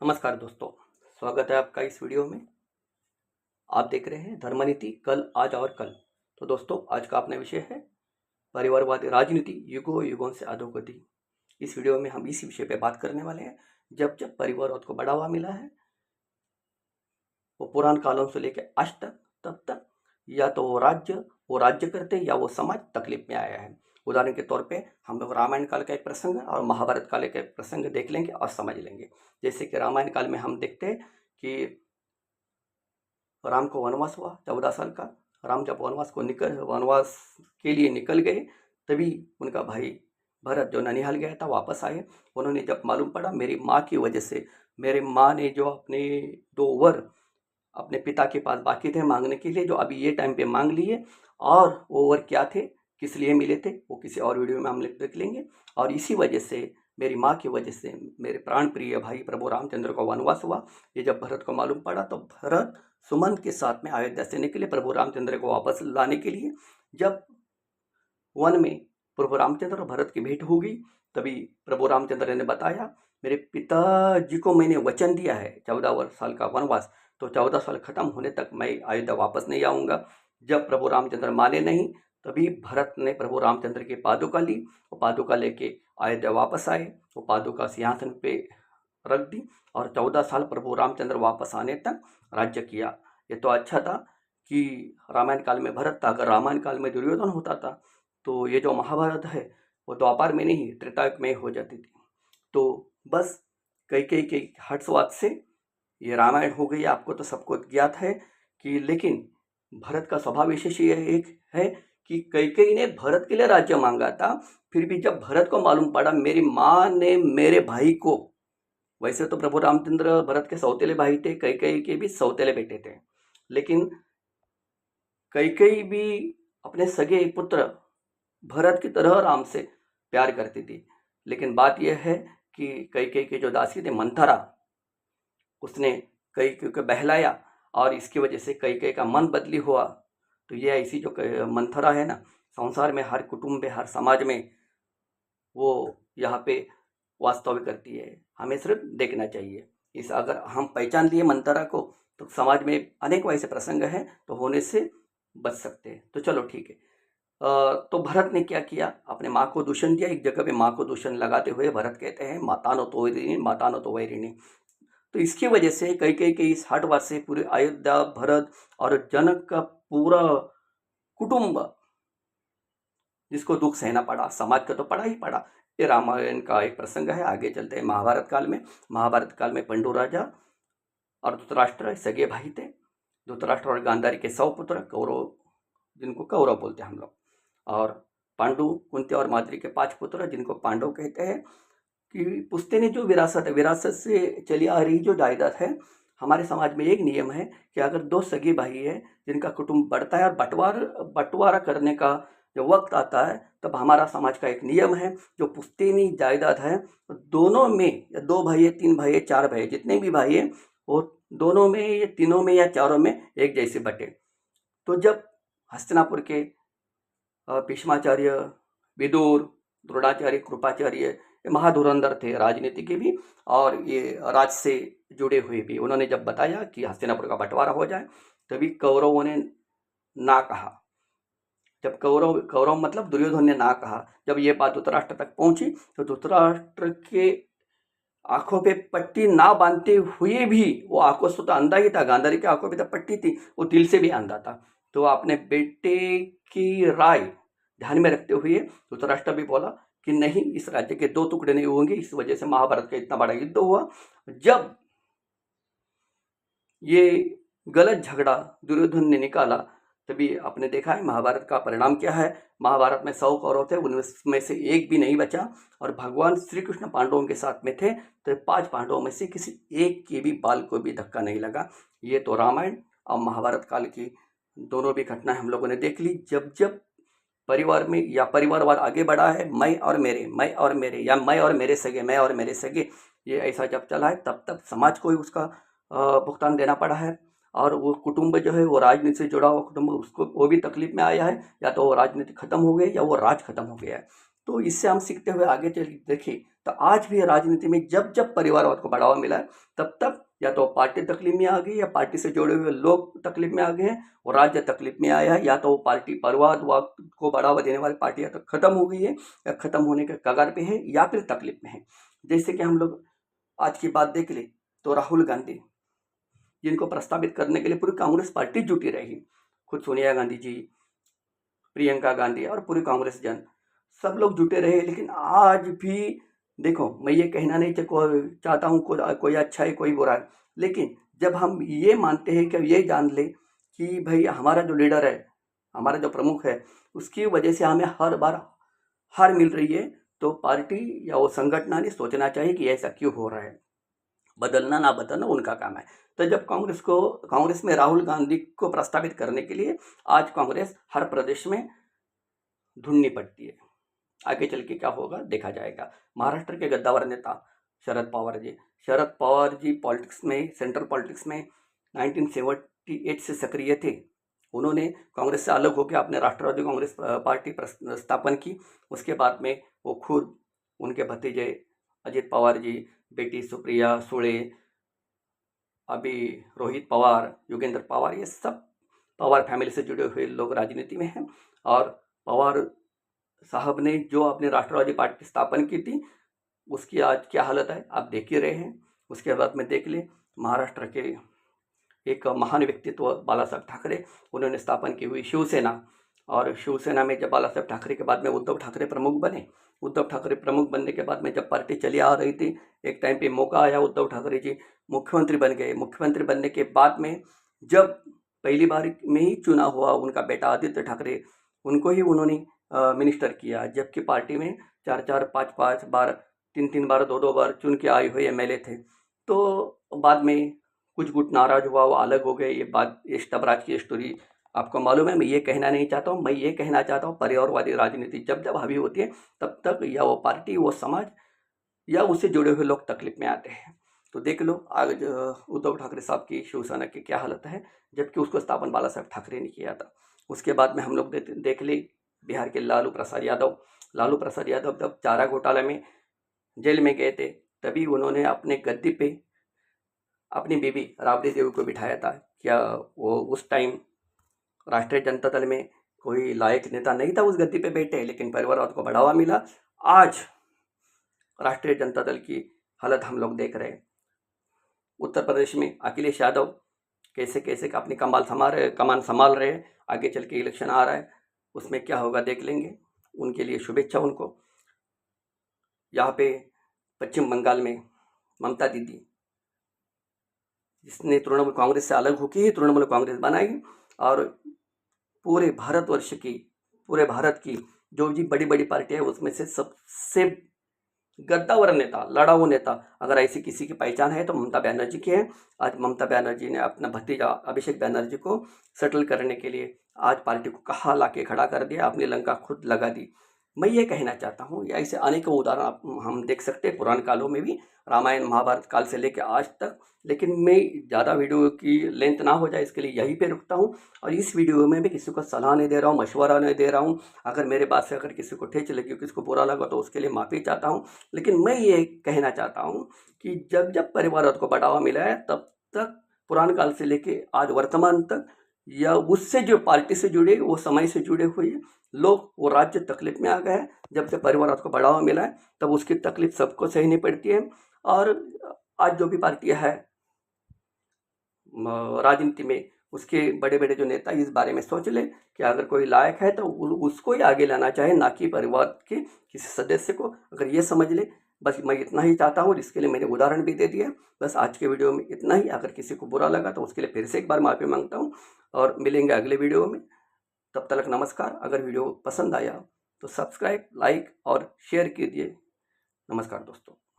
नमस्कार दोस्तों, स्वागत है आपका इस वीडियो में। आप देख रहे हैं धर्मनीति कल, आज और कल। तो दोस्तों, आज का अपना विषय है परिवारवादी राजनीति युगों युगों से अधोगति। इस वीडियो में हम इसी विषय पे बात करने वाले हैं। जब जब परिवारवाद को बढ़ावा मिला है, वो पुरान कालों से लेकर आज तक, तब तक या तो वो राज्य करते या वो समाज तकलीफ में आया है। उदाहरण के तौर पे हम लोग रामायण काल का एक प्रसंग और महाभारत काल का एक प्रसंग देख लेंगे और समझ लेंगे। जैसे कि रामायण काल में हम देखते हैं कि राम को वनवास हुआ 14 साल का। राम जब वनवास के लिए निकल गए, तभी उनका भाई भरत जो ननिहाल गया था वापस आए। उन्होंने जब मालूम पड़ा मेरी माँ की वजह से, मेरे माँ ने जो अपने 2 वर अपने पिता के पास बाकी थे मांगने के लिए, जो अभी ये टाइम पे मांग लिए, और वो वर क्या थे, किस लिए मिले थे, वो किसी और वीडियो में हम देख लेंगे। और इसी वजह से, मेरी माँ की वजह से मेरे प्राण प्रिय भाई प्रभु रामचंद्र को वनवास हुआ। ये जब भरत को मालूम पड़ा तो भरत सुमंत के साथ में अयोध्या से निकले प्रभु रामचंद्र को वापस लाने के लिए। जब वन में प्रभु रामचंद्र और भरत की भेंट हो गई, तभी प्रभु रामचंद्र ने बताया मेरे पिताजी को मैंने वचन दिया है 14 साल का वनवास, तो 14 साल खत्म होने तक मैं अयोध्या वापस नहीं आऊँगा। जब प्रभु रामचंद्र माने नहीं, तभी भरत ने प्रभु रामचंद्र की पादुका ली, वो पादुका लेके अयोध्या वापस आए। वो पादुका सिंहासन पे रख दी और 14 साल प्रभु रामचंद्र वापस आने तक राज्य किया। ये तो अच्छा था कि रामायण काल में भरत था। अगर रामायण काल में दुर्योधन होता था, तो ये जो महाभारत है वो द्वापर में नहीं त्रेता में हो जाती थी। तो बस कई के हर्षवाद से ये रामायण हो गई। आपको तो सबको ज्ञात है कि, लेकिन भरत का स्वभाव विशेष ये एक है कि कई ने भरत के लिए राज्य मांगा था। फिर भी जब भरत को मालूम पड़ा मेरी माँ ने मेरे भाई को, वैसे तो प्रभु रामचंद्र भरत के सौतेले भाई थे, कई के भी सौतेले बेटे थे, लेकिन कई भी अपने सगे पुत्र भरत की तरह राम से प्यार करती थी। लेकिन बात यह है कि कई के जो दासी थे मंथरा, उसने कई को बहलाया और इसकी वजह से कई का मन बदली हुआ। तो ये ऐसी जो मंथरा है ना, संसार में हर कुटुंब में, हर समाज में वो यहाँ पे वास्तव करती है। हमें सिर्फ देखना चाहिए। इस अगर हम पहचान लिए मंथरा को, तो समाज में अनेक वैसे प्रसंग हैं तो होने से बच सकते हैं। तो चलो ठीक है। तो भरत ने क्या किया, अपने माँ को दूषण दिया। एक जगह पे माँ को दूषण लगाते हुए भरत कहते हैं माता नो तो वैरिणी, माता नो तो वैरिणी। तो इसकी वजह से कई के इस 60 वर्ष से पूरे अयोध्या, भरत और जनक का पूरा कुटुंब, जिसको दुख सहना पड़ा, समाज का तो पड़ा ही पड़ा। ये रामायण का एक प्रसंग है। आगे चलते हैं महाभारत काल में। महाभारत काल में पंडु राजा और धृतराष्ट्र सगे भाई थे। धृतराष्ट्र और गांधारी के 100 पुत्र, कौरव, जिनको कौरव बोलते हैं हम लोग, और पांडु, कुंती और माद्री के 5 पुत्र, जिनको पांडव कहते हैं। कि पुश्तैनी जो विरासत है, विरासत से चली आ रही जो जायदाद है, हमारे समाज में एक नियम है कि अगर 2 सगे भाई है जिनका कुटुंब बढ़ता है और बंटवारा करने का जब वक्त आता है, तब हमारा समाज का एक नियम है, जो पुश्तैनी जायदाद है दोनों में, या 2 भाई है, 3 भाई है, 4 भाई है, जितने भी भाई है, वो दोनों में या तीनों में या चारों में एक जैसे बटे। तो जब हस्तिनापुर के भीष्माचार्य, विदुर, द्रोणाचार्य, कृपाचार्य, ये महाधुरंधर थे राजनीति के भी, और ये राज से जुड़े हुए भी, उन्होंने जब बताया कि हस्तिनापुर का बंटवारा हो जाए, तभी कौरवों ने ना कहा। जब कौरव मतलब दुर्योधन ने ना कहा। जब ये बात धृतराष्ट्र तक पहुंची, तो धृतराष्ट्र के आंखों पे पट्टी ना बांधते हुए भी, वो आंखों से तो अंधा ही था, गांधारी की आंखों पे तो पट्टी थी, वो दिल से भी अंधा था। तो अपने बेटे की राय ध्यान में रखते हुए धृतराष्ट्र भी बोला कि नहीं, इस राज्य के 2 टुकड़े नहीं होंगे। इस वजह से महाभारत का इतना बड़ा युद्ध हुआ। जब ये गलत झगड़ा दुर्योधन ने निकाला, तभी आपने देखा है महाभारत का परिणाम क्या है। महाभारत में 100 कौरव थे, उनमें से एक भी नहीं बचा, और भगवान श्री कृष्ण पांडवों के साथ में थे, तो 5 पांडवों में से किसी एक के भी बाल को भी धक्का नहीं लगा। ये तो रामायण और महाभारत काल की दोनों भी घटनाएं हम लोगों ने देख ली। जब जब परिवार में या परिवारवाद आगे बढ़ा है, मैं और मेरे, मैं और मेरे, या मैं और मेरे सगे, मैं और मेरे सगे, ये ऐसा जब चला है, तब तब समाज को ही उसका भुगतान देना पड़ा है। और वो कुटुंब जो है, वो राजनीति से जुड़ा हुआ कुटुंब, उसको वो भी तकलीफ में आया है। या तो वो राजनीति खत्म हो गई या वो राज खत्म हो गया है। तो इससे हम सीखते हुए आगे चल देखें तो आज भी राजनीति में जब जब परिवारवाद को बढ़ावा मिला है, तब तब या तो पार्टी तकलीफ में आ गई या पार्टी से जुड़े हुए लोग तकलीफ में आ गए हैं और राज्य तकलीफ में आया है, या तो वो पार्टी परिवारवाद को बढ़ावा देने वाली पार्टी या तो खत्म हो गई है या खत्म होने के कगार पे है या फिर तकलीफ में है। जैसे कि हम लोग आज की बात देख ले तो राहुल गांधी, जिनको प्रस्तावित करने के लिए पूरी कांग्रेस पार्टी जुटी रही, खुद सोनिया गांधी जी, प्रियंका गांधी और पूरी कांग्रेस जन सब लोग जुटे रहे। लेकिन आज भी देखो, मैं ये कहना नहीं चाहता हूँ कोई अच्छा है कोई बुरा है, लेकिन जब हम ये मानते हैं कि ये जान ले कि भाई हमारा जो लीडर है, हमारा जो प्रमुख है, उसकी वजह से हमें हर बार हार मिल रही है, तो पार्टी या वो संगठन ने सोचना चाहिए कि ऐसा क्यों हो रहा है। बदलना ना बदलना उनका काम है। तो जब कांग्रेस में राहुल गांधी को प्रस्तावित करने के लिए आज कांग्रेस हर प्रदेश में ढूंढनी पड़ती है। आगे चल के क्या होगा देखा जाएगा। महाराष्ट्र के गद्दावर नेता शरद पवार जी पॉलिटिक्स में, सेंट्रल पॉलिटिक्स में 1978 से सक्रिय थे। उन्होंने कांग्रेस से अलग होकर अपने राष्ट्रवादी कांग्रेस पार्टी स्थापन की। उसके बाद में वो खुद, उनके भतीजे अजित पवार जी, बेटी सुप्रिया सुळे, अभी रोहित पवार, योगेंद्र पवार, ये सब पवार फैमिली से जुड़े हुए लोग राजनीति में हैं। और पवार साहब ने जो अपनी राष्ट्रवादी पार्टी स्थापन की थी, उसकी आज क्या हालत है आप देख ही रहे हैं। उसके बाद में देख ले महाराष्ट्र के एक महान व्यक्तित्व बाला साहब ठाकरे, उन्होंने स्थापन की हुई शिवसेना। और शिवसेना में जब बाला साहब ठाकरे के बाद में उद्धव ठाकरे प्रमुख बने, उद्धव ठाकरे प्रमुख बनने के बाद में जब पार्टी चली आ रही थी, एक टाइम पे मौका आया, उद्धव ठाकरे जी मुख्यमंत्री बन गए। मुख्यमंत्री बनने के बाद में जब पहली बार में ही चुना हुआ उनका बेटा आदित्य ठाकरे, उनको ही उन्होंने मिनिस्टर किया, जबकि पार्टी में 4-4, 5-5 बार, 3-3 बार, 2-2 बार चुन के आए हुए एमएलए थे। तो बाद में कुछ गुट नाराज हुआ, वो अलग हो गए। ये स्टबराज की स्टोरी आपको मालूम है। मैं ये कहना नहीं चाहता हूँ, मैं ये कहना चाहता हूँ परिवारवादी राजनीति जब जब हावी होती है, तब तक या वो पार्टी, वो समाज या उससे जुड़े हुए लोग तकलीफ में आते हैं। तो देख लो आज उद्धव ठाकरे साहब की शिवसेना की क्या हालत है, जबकि उसको स्थापन बाला साहब ठाकरे ने किया था। उसके बाद में हम लोग देख ले बिहार के लालू प्रसाद यादव जब चारा घोटाला में जेल में गए थे, तभी उन्होंने अपने गद्दी पे अपनी बीवी राबड़ी देवी को बिठाया था। क्या वो उस टाइम राष्ट्रीय जनता दल में कोई लायक नेता नहीं था उस गद्दी पे बैठे, लेकिन परिवारवाद को बढ़ावा मिला। आज राष्ट्रीय जनता दल की हालत हम लोग देख रहे हैं। उत्तर प्रदेश में अखिलेश यादव कैसे कैसे अपनी कमान संभाल रहे हैं। आगे चल के इलेक्शन आ रहा है, उसमें क्या होगा देख लेंगे। उनके लिए शुभेच्छा उनको। यहाँ पे पश्चिम बंगाल में ममता दीदी, जिसने तृणमूल कांग्रेस से अलग होकर ही तृणमूल कांग्रेस बनाई, और पूरे भारत की जो भी बड़ी बड़ी पार्टियां है उसमें से सबसे गद्दावर नेता, लड़ाऊ नेता अगर ऐसी किसी की पहचान है तो ममता बनर्जी की है। आज ममता बनर्जी ने अपना भतीजा अभिषेक बनर्जी को सेटल करने के लिए आज पार्टी को कहाँ लाके खड़ा कर दिया, अपनी लंका खुद लगा दी। मैं ये कहना चाहता हूँ, या ऐसे अनेकों उदाहरण हम देख सकते हैं पुराने कालों में भी, रामायण महाभारत काल से लेकर आज तक। लेकिन मैं ज़्यादा वीडियो की लेंथ ना हो जाए इसके लिए यहीं पे रुकता हूँ। और इस वीडियो में भी किसी को सलाह नहीं दे रहा हूँ, मशवरा नहीं दे रहा हूँ। अगर मेरे बात से अगर किसी को ठेच लगी, किसी को बुरा लगा, तो उसके लिए माफ़ी चाहता हूँ। लेकिन मैं ये कहना चाहता हूँ कि जब जब परिवारवाद को बढ़ावा मिला है, तब तक पुराने काल से लेके आज वर्तमान तक, या उससे जो पार्टी से जुड़े, वो समय से जुड़े हुए लोग, वो राज्य तकलीफ में आ गए हैं। जब से परिवारवाद को बढ़ावा मिला है, तब उसकी तकलीफ सबको सहनी पड़ती है। और आज जो भी पार्टियां है राजनीति में, उसके बड़े बड़े जो नेता इस बारे में सोच ले कि अगर कोई लायक है तो उसको ही आगे लाना चाहे, ना कि परिवार के किसी सदस्य को। अगर ये समझ ले, बस मैं इतना ही चाहता हूँ। इसके लिए मैंने उदाहरण भी दे दिया। बस आज के वीडियो में इतना ही। अगर किसी को बुरा लगा तो उसके लिए फिर से एक बार माफ़ी मांगता हूँ, और मिलेंगे अगले वीडियो में। तब तक नमस्कार। अगर वीडियो पसंद आया तो सब्सक्राइब, लाइक और शेयर कीजिए। नमस्कार दोस्तों।